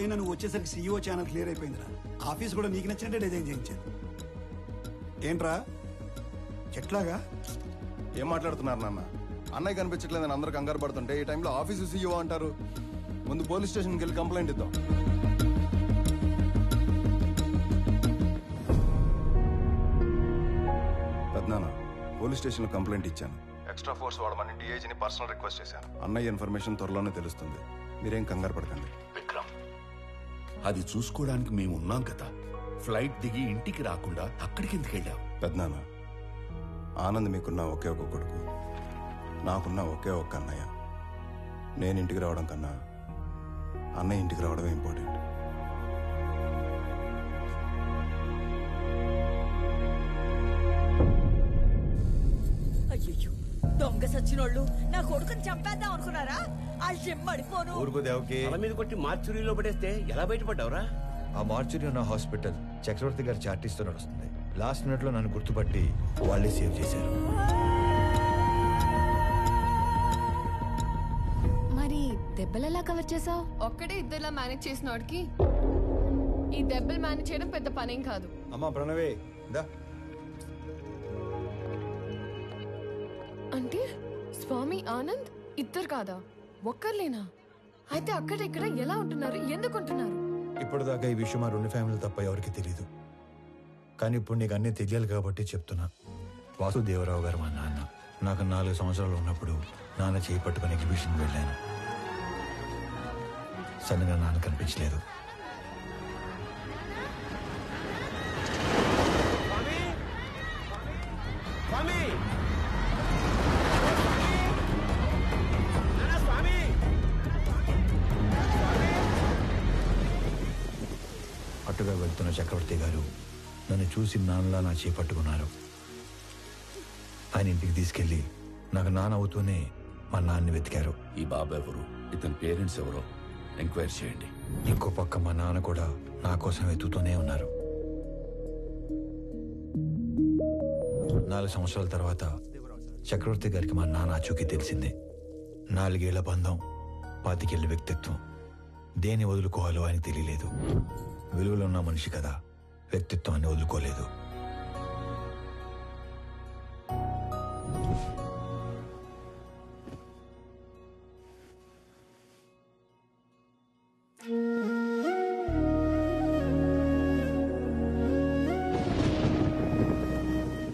అయినా నువ్వు వచ్చేసరికి సీఈఓ ఛానల్ క్లియర్ అయిపోయిందిరా. ఆఫీస్ కూడా నీకు నచ్చినట్టే డిజైన్ చేయించాను. ఏంట్రా ఎట్లాగా? ఏం మాట్లాడుతున్నారు నాన్న? అన్నయ్య కనిపించట్లేదని అందరూ కంగారు పడుతుంటే ఈ టైంలో ఆఫీసు సీఈఓ అంటారు. ముందు పోలీస్ స్టేషన్కి వెళ్ళి కంప్లైంట్ ఇద్దాం. పెద్దనాన్న, పోలీస్ స్టేషన్లో కంప్లైంట్ ఇచ్చాను. ఎక్స్ట్రా ఫోర్స్ వాడమని డిఐజీని పర్సనల్ రిక్వెస్ట్ చేశాను. అన్నయ్య ఇన్ఫర్మేషన్ త్వరలోనే తెలుస్తుంది. మీరేం కంగారు పడకండి. విక్రమ్, అది చూసుకోవడానికి మేము ఉన్నాం కదా. ఫ్లైట్ దిగి ఇంటికి రాకుండా అక్కడికి ఎందుకు వెళ్ళావు? పెద్దనాన్న, ఆనంద్ మీకున్న ఒకే ఒక కొడుకు, నాకున్న ఒకే ఒక్క అన్నయ్య. నేను ఇంటికి రావడం కన్నా అన్నయ్య ఇంటికి రావడమే ఇంపార్టెంట్. అయ్యో, దొంగ సచ్చినోళ్ళు నా కొడుకుని చంపేద్దాం అనుకున్నారా? వాళ్ళు చెమ్మడిపోను. ఊరుకో దేవకి. తల మీద కొట్టి మార్చురీలో పడేస్తే ఎలా బయటపడ్డావురా? ఆ మార్చురీ ఉన్న హాస్పిటల్ చక్రవర్తి గారి చార్టీస్తో నడుస్తుంది. లాస్ట్ మినిట్ లో నన్ను గుర్తుపట్టి వాళ్ళే సేవ్ చేశారు. మరి దెబ్బలు ఎలా కవర్ చేసావు? ఒక్కడే ఇద్దరులా మేనేజ్ చేసిన వాడికి ఈ దెబ్బలు మేనేజ్ చేయడం పెద్ద పనేం కాదు. అమ్మా ప్రణవే దా. అంటే స్వామి ఆనంద్ ఇద్దరు కాదా, ఒక్కర్లేనా? అయితే అక్కడ ఇక్కడ ఎలా ఉంటున్నారు, ఎందుకు ఉంటున్నారు? ఇప్పటిదాకా ఈ విషయం మా రెండు ఫ్యామిలీ తప్ప ఎవరికి తెలియదు. కానీ ఇప్పుడు నీకు అన్నీ తెలియాలి కాబట్టి చెప్తున్నా. వాసుదేవరావు గారు మా నాన్న. నాకు 4 సంవత్సరాలు ఉన్నప్పుడు నాన్న చేయి పట్టుకుని ఎగ్జిబిషన్కి వెళ్ళాను. సడన్గా నాన్న కనిపించలేదు. అటుగా వెళ్తున్న చక్రవర్తి గారు నన్ను చూసి నాన్నలా నా చేయి పట్టుకున్నారు. ఆయన ఇంటికి తీసుకెళ్లి నాకు నాన్న అవుతూనే మా నాన్నని వెతికారు. ఈ బాబు ఎవరు, ఇతని పేరెంట్స్ ఎవరో ఎంక్వైరీ చేయండి. ఇంకో పక్క మా నాన్న కూడా నా కోసం వెతుకుతూనే ఉన్నారు. 4 సంవత్సరాల తర్వాత చక్రవర్తి గారికి మా నాన్న ఆచూకీ తెలిసింది. 4 ఏళ్ల బంధం, 25 ఏళ్ల వ్యక్తిత్వం. దేన్ని వదులుకోవాలో ఆయనకి తెలియలేదు. విలువలో ఉన్న మనిషి కదా, వ్యక్తిత్వాన్ని వదులుకోలేదు.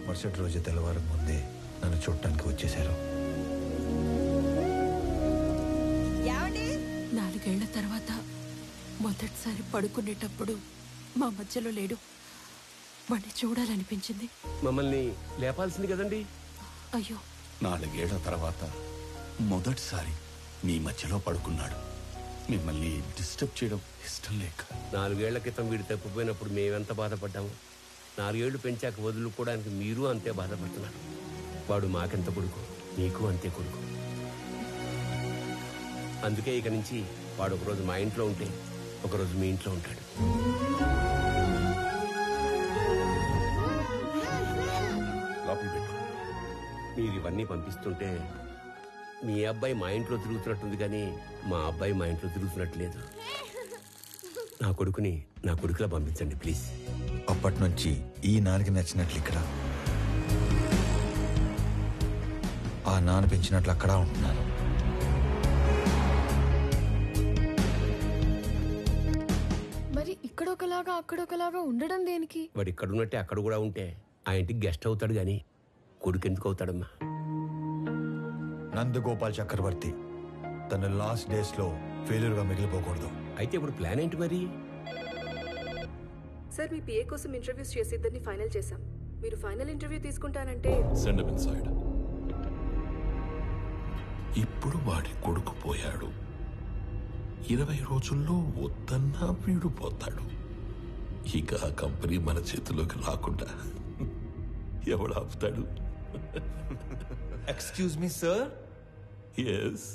మరుసటి రోజు తెల్లవారం ముందే నన్ను చూడటానికి వచ్చేశారు. 4 ఏళ్ల తర్వాత మొదటిసారి పడుకునేటప్పుడు మా మధ్యలో లేడు. వాడిని చూడాలనిపించింది. మమ్మల్ని లేపాల్సింది కదండి. అయ్యో, 4 ఏళ్ల తర్వాత మొదటిసారి మీ మధ్యలో పడుకున్నాడు. మిమ్మల్ని డిస్టర్బ్ చేయడం ఇష్టం లేక. 4 ఏళ్ల క్రితం వీడు తప్పిపోయినప్పుడు మేమెంత బాధపడ్డాము. 4 ఏళ్లు పెంచాక వదులుకోవడానికి మీరు అంతే బాధపడుతున్నారు. వాడు మాకెంత కొడుకు, నీకు అంతే కొడుకు. అందుకే ఇక నుంచి వాడు ఒకరోజు మా ఇంట్లో ఉంటే ఒకరోజు మీ ఇంట్లో ఉంటాడు. లోపల పెట్టు. మీరు ఇవన్నీ పంపిస్తుంటే మీ అబ్బాయి మా ఇంట్లో తిరుగుతున్నట్టుంది, కానీ మా అబ్బాయి మా ఇంట్లో తిరుగుతున్నట్టు లేదు. నా కొడుకుని నా కొడుకులా పంపించండి ప్లీజ్. అప్పటి నుంచి ఈ నాన్నకి నచ్చినట్లు ఇక్కడ, ఆ నాన్న పెంచినట్లు అక్కడ ఉంటున్నాను. మరి ఇక్కడొకలాగా అక్కడొకలాగా ఉండడం దేనికి? వాడు ఇక్కడున్నట్టే అక్కడ కూడా ఉంటే ఆ ఇంటికి గెస్ట్ అవుతాడు, కానీ కొడుకు ఎందుకు అవుతాడమ్మా? నందగోపాల్ చక్రవర్తి తన లాస్ట్ డేస్ లో ఫెయిల్యూర్ గా మిగిలిపోకూడదు. అయితే ఇప్పుడు ప్లాన్ ఏంటి మరి? సార్, మీ పిఏ కోసం ఇంటర్వ్యూస్ చేసి ఇద్దరిని ఫైనల్ చేశాం. మీరు ఫైనల్ ఇంటర్వ్యూ తీసుకుంటానంటే సెండ్ హిమ్ ఇన్సైడ్. ఇప్పుడు వాడి కొడుకు పోయాడు. 20 రోజుల్లో వద్దన్నా వీడు పోతాడు. ఇక ఆ కంపెనీ మన చేతిలోకి రాకుండా ఎవడు ఆపుతాడు? Excuse me sir. ఎస్.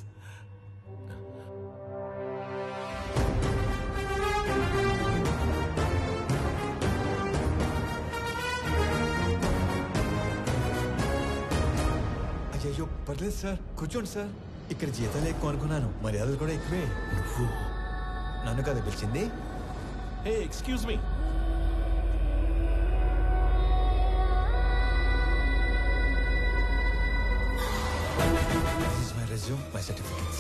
అయ్యో పర్లేదు సార్, కూర్చోండి సార్. ఇక్కడ జీతాలు ఎక్కువ అనుకున్నాను, మర్యాదలు కూడా ఎక్కువే. నన్ను కదా పిలిచింది? Hey excuse me. This is my resume, my certificates.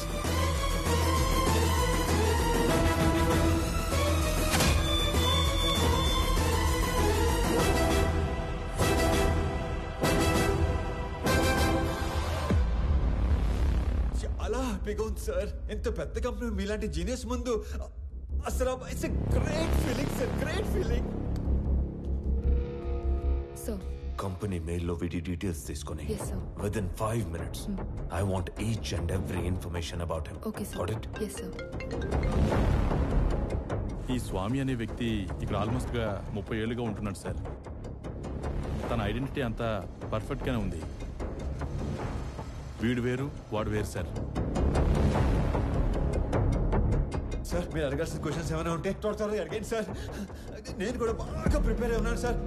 చాలా హ్యాపీగా ఉంది సార్. ఇంత పెద్ద కంపెనీ మీలాంటి జీనియస్ ముందు అసలు it's a great feeling sir, great feeling. So company మెయిల్లో వీడి డీటెయిల్స్ తీసుకొని Yes, sir. Within 5 minutes I want each and every information about him. Okay sir. Got it? Yes sir. ఈ స్వామి అనే వ్యక్తి ఇక్కడ ఆల్మోస్ట్గా 30 ఏళ్ళుగా ఉంటున్నాడు సార్. తన ఐడెంటిటీ అంతా పర్ఫెక్ట్గానే ఉంది. వీడు వేరు వాడు వేరు సార్. సార్ మీరు అడగాల్సిన క్వశ్చన్స్ ఏమైనా ఉంటే త్వరగా అడిగండి సార్. నేను కూడా బాగా ప్రిపేర్ అయి ఉన్నాను సార్.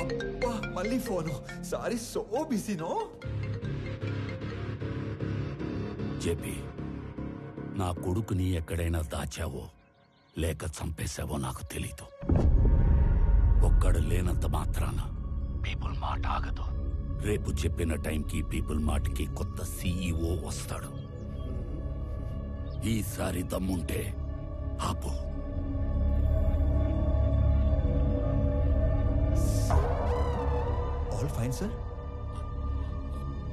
అబ్బా మళ్ళీ ఫోను. సారీ, సో బిజీనో. జేపీ, నా కొడుకుని ఎక్కడైనా దాచావో లేక చంపేశావో నాకు తెలీదు. ఒక్కడు లేనంత మాత్రాన పీపుల్ మాట ఆగదు. రేపు చెప్పిన టైంకి పీపుల్ మార్ట్కి కొత్త సీఈఓ వస్తాడు. ఈసారి దమ్ముంటే ఆపు. All fine sir.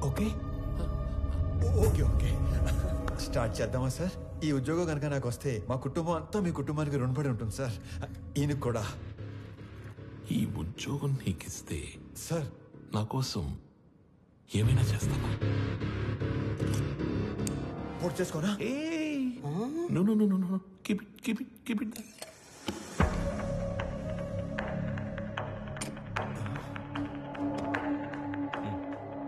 Okay okay okay start చేద్దామా సార్? ఈ ఉద్యోగం కనుక నాకు వస్తే మా కుటుంబం అంతా మీ కుటుంబానికి రుణపడి ఉంటుంది సార్. ఈయనకు కూడా. ఈ ఉద్యోగం నీకిస్తే సార్ నా కోసం ఏమైనా చేస్తావా? పూర్తి చేసుకోనా? No. Keep it.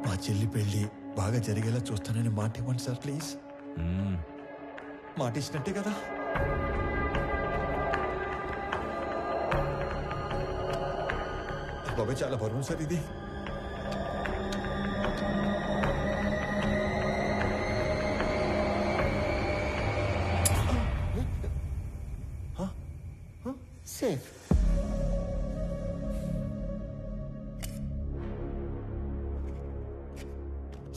మా చెల్లి పెళ్లి బాగా జరిగేలా చూస్తానని మాట ఇవ్వండి సార్ ప్లీజ్. మాట ఇచ్చినట్టే కదా? బాబాయ్ చాలా బరువు సార్ ఇది. సేఫ్.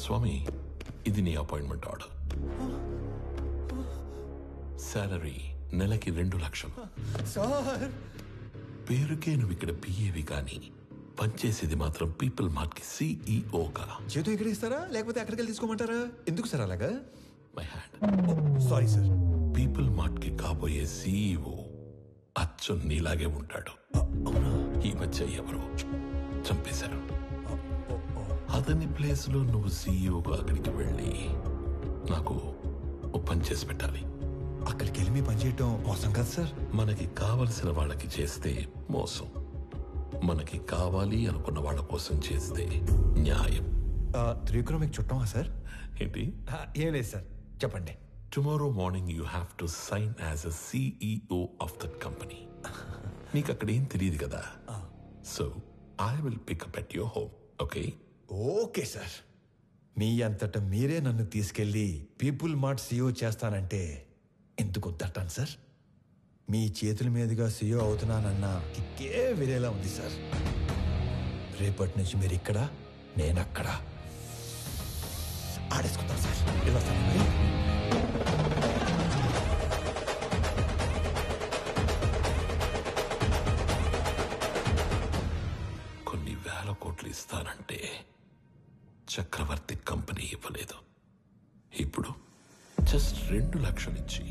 స్వామి, ఇది నీ అపాయింట్మెంట్ ఆర్డర్. సాలరీ నెలకి 2 లక్షలు. సార్ పేరుకే నువ్వు ఇక్కడ పిఏవి కానీ పనిచేసేది మాత్రం పీపుల్ మార్ట్ కి సిఇఓగా. చేతు ఇక్కడ ఇస్తారా లేకపోతే అక్కడికి వెళ్ళి తీసుకోమంటారా? ఎందుకు సార్ అలాగా? My hand. Sorry sir. People mart కి కాబోయే సిఇఓ అచ్చు నీలాగే ఉంటాడు. ఈ మధ్య ఎవరు చంపేశారు. అతని ప్లేస్ లో నువ్వు సిఇఓగా అక్కడికి వెళ్ళి నాకు ఓ పని చేసి పెట్టాలి. అక్కడికి వెళ్ళి మీ పని చేయటం మోసం కదా సార్? మనకి కావలసిన వాళ్ళకి చేస్తే మోసం, మనకి కావాలి అనుకున్న వాళ్ళ కోసం చేస్తే న్యాయం. త్రివిక్రమ్ మీకు చుట్టమా సార్? ఏంటి? ఏం లేదు సార్, చెప్పండి. Tomorrow morning you have to sign as a CEO of that company. నీకు అక్కడ ఏం తెలియదు కదా. So I will pick up at your home. Okay? Okay sir. మీ అంతటా మీరే నన్ను తీసుకెళ్లి పీపుల్ మార్ట్ సీఈఓ చేస్తానంటే ఎందుకు వద్దంటాను సార్? మీ చేతుల మీదుగా సీఈఓ అవుతున్నానన్నా కిక్కే వేరేలా ఉంది సార్. రేపటి నుంచి మీరు ఇక్కడ, నేను అక్కడ. ఆడేసుకుంటాం సార్. ఇలా వస్తాను మరి. కొన్ని 1000 కోట్లు ఇస్తానంటే చక్రవర్తి కంపెనీ ఇవ్వలేదు. ఇప్పుడు జస్ట్ 2 లక్షలు ఇచ్చి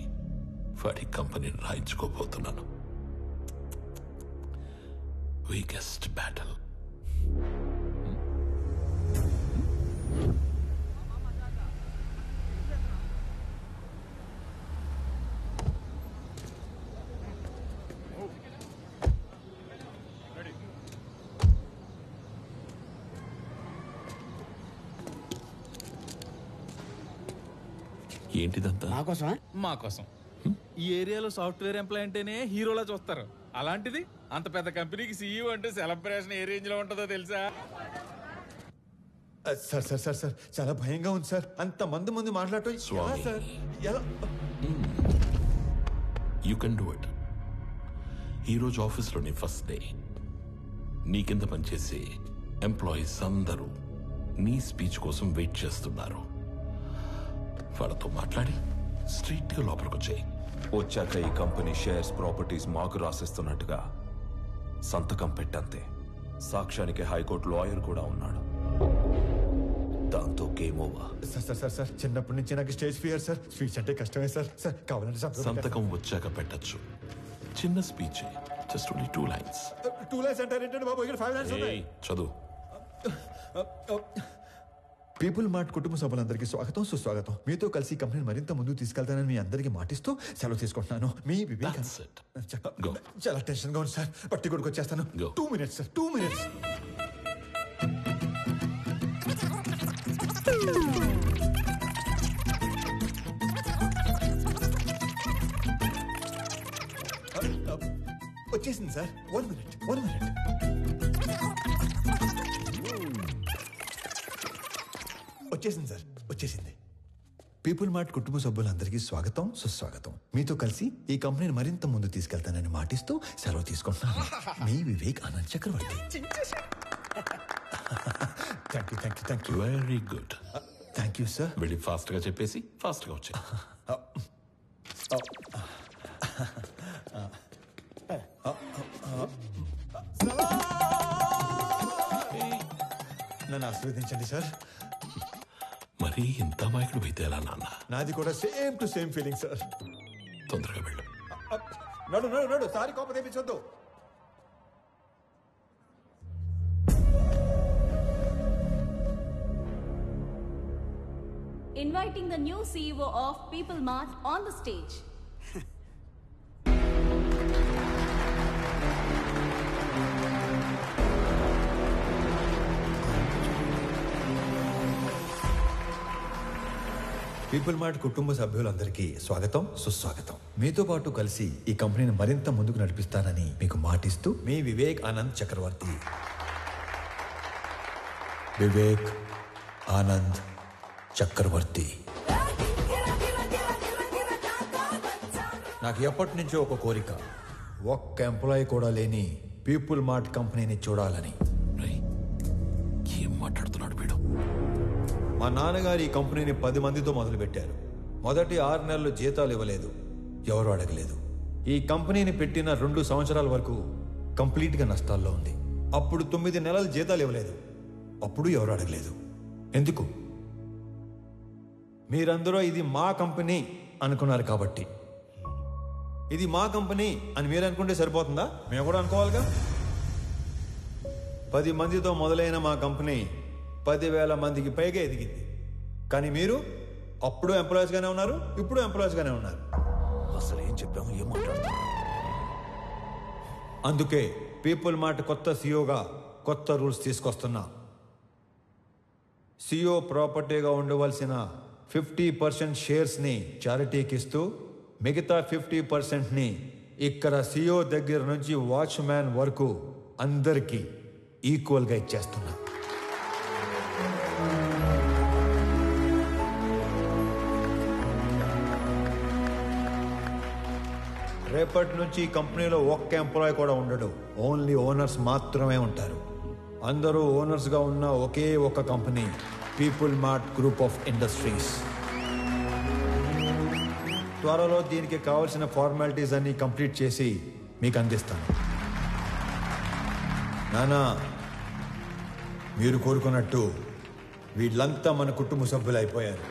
వాడి కంపెనీని రాయించుకోబోతున్నాను. Weakest battle. ఏంటిదంతా? మా కోసం. ఈ ఏరియాలో సాఫ్ట్వేర్ ఎంప్లాయ్ అంటేనే హీరోలా చూస్తారు. అలాంటిది అంత పెద్ద కంపెనీకి సీఈఓ అంటే సెలబ్రేషన్ ఏ రేంజ్ లో ఉంటుందో తెలుసా? సార్ సార్ సార్ సార్ చాలా భయంగా ఉంది సార్. అంత మంది ముందు మాట్లాడటం ఎలా సార్? ఎలా? You can do it. ఈరోజు ఆఫీస్లో నీ ఫస్ట్ డే. నీ కింద పనిచేసే ఎంప్లాయీస్ అందరూ నీ స్పీచ్ కోసం వెయిట్ చేస్తున్నారు. వాళ్ళతో మాట్లాడి స్ట్రైట్గా లోపలికి వచ్చాయి. వచ్చాక ఈ కంపెనీ షేర్స్ ప్రాపర్టీస్ మాకు రాసిస్తున్నట్టుగా సంతకం పెట్టంతే. సాక్ష్యానికి హైకోర్టు లాయర్ కూడా ఉన్నాడు. దాంతో గేమ్ ఓవర్. సార్ చిన్నప్పటి నుంచి నాకు స్టేజ్ ఫియర్ సార్. స్పీచ్ అంటే కష్టమే సార్. కావాలంటే సంతకం వచ్చాక పెట్టచ్చు. చిన్న speech, just only 2 lines. 2 lines అంటారేంటండి బాబు? ఇక్కడ 5 lines ఉన్నాయి. చదువు. పీపుల్ మార్ట్ కుటుంబ సభ్యులందరికీ స్వాగతం, సుస్వాగతం. మీతో కలిసి కంపెనీని మరింత ముందుకు తీసుకెళ్తానని మీ అందరికీ మాటిస్తూ సెలవు తీసుకుంటున్నాను. మీ వివేక్. చాలా టెన్షన్ గా ఉంది సార్. పట్టి కొడుకు వచ్చేస్తాను. 2 minutes సార్, 2 minutes. వచ్చేసింది సార్. 1 minute. వచ్చేసింది సార్, వచ్చేసింది. పీపుల్ మార్ట్ కుటుంబ సభ్యులందరికీ స్వాగతం, సుస్వాగతం. మీతో కలిసి ఈ కంపెనీని మరింత ముందు తీసుకెళ్తానని మాటిస్తూ సెలవు తీసుకుంటున్నాను. మీ Vivek Anand Chakravarthy. Thank you. Very good. Thank you sir. వెళ్ళి ఫాస్ట్ గా చెప్పేసి ఫాస్ట్ గా వచ్చాయి. నన్ను ఆశీర్వదించండి సార్. మరి ఇంత మాయకుడు అయితే ఎలా నాన్న? నాది కూడా same to same feeling sir. తొందరగా వెళ్ళు. నడు సారీ కోపం తెప్పించొద్దు. Inviting the new CEO of People Mart on the stage. People mart కుటుంబ సభ్యులందరికీ స్వాగతం, సుస్వాగతం. మీతో పాటు కలిసి ఈ కంపెనీని మరింత ముందుకు నడిపిస్తానని మీకు మాటిస్తూ మీ వివేక్ ఆనంద్ చక్రవర్తి. వివేక్ ఆనంద్ చక్రవర్తి. నాకు ఎప్పటి నుంచో ఒక కోరిక, ఒక్క ఎంప్లాయీ కూడా లేని పీపుల్ మార్ట్ కంపెనీని చూడాలని. ఏం మాట్లాడుతున్నాడు వీడు? మా నాన్నగారు ఈ కంపెనీని 10 మందితో మొదలుపెట్టారు. మొదటి 6 నెలలు జీతాలు ఇవ్వలేదు, ఎవరు అడగలేదు. ఈ కంపెనీని పెట్టిన 2 సంవత్సరాల వరకు కంప్లీట్గా నష్టాల్లో ఉంది. అప్పుడు 9 నెలలు జీతాలు ఇవ్వలేదు, అప్పుడు ఎవరు అడగలేదు. ఎందుకు? మీరందరూ ఇది మా కంపెనీ అనుకున్నారు కాబట్టి. ఇది మా కంపెనీ అని మీరు అనుకుంటే సరిపోతుందా? మేము కూడా అనుకోవాలిగా. 10 మందితో మొదలైన మా కంపెనీ 10,000 మందికి పైగా ఎదిగింది. కానీ మీరు అప్పుడు ఎంప్లాయీస్గానే ఉన్నారు, ఇప్పుడు ఎంప్లాయీస్గానే ఉన్నారు. అసలు ఏం చెప్పాము, ఏం మాట్లాడుతున్నాం? అందుకే పీపుల్ మార్ట్ కొత్త సీఈఓగా కొత్త రూల్స్ తీసుకొస్తున్నా. సీఈఓ ప్రాపర్టీగా ఉండవలసిన 50% షేర్స్ని చారిటీకి ఇస్తూ మిగతా 50%ని ఇక్కడ సీఈఓ దగ్గర నుంచి వాచ్మ్యాన్ వరకు అందరికీ ఈక్వల్గా ఇచ్చేస్తున్నా. రేపటి నుంచి ఈ కంపెనీలో ఒక్క ఎంప్లాయీ కూడా ఉండడు. ఓన్లీ ఓనర్స్ మాత్రమే ఉంటారు. అందరూ ఓనర్స్గా ఉన్న ఒకే ఒక company people mart group of industries. త్వరలో దీనికి కావాల్సిన ఫార్మాలిటీస్ అన్ని కంప్లీట్ చేసి మీకు అందిస్తాను. నానా, మీరు కోరుకున్నట్టు వీళ్ళంతా మన కుటుంబ సభ్యులు అయిపోయారు.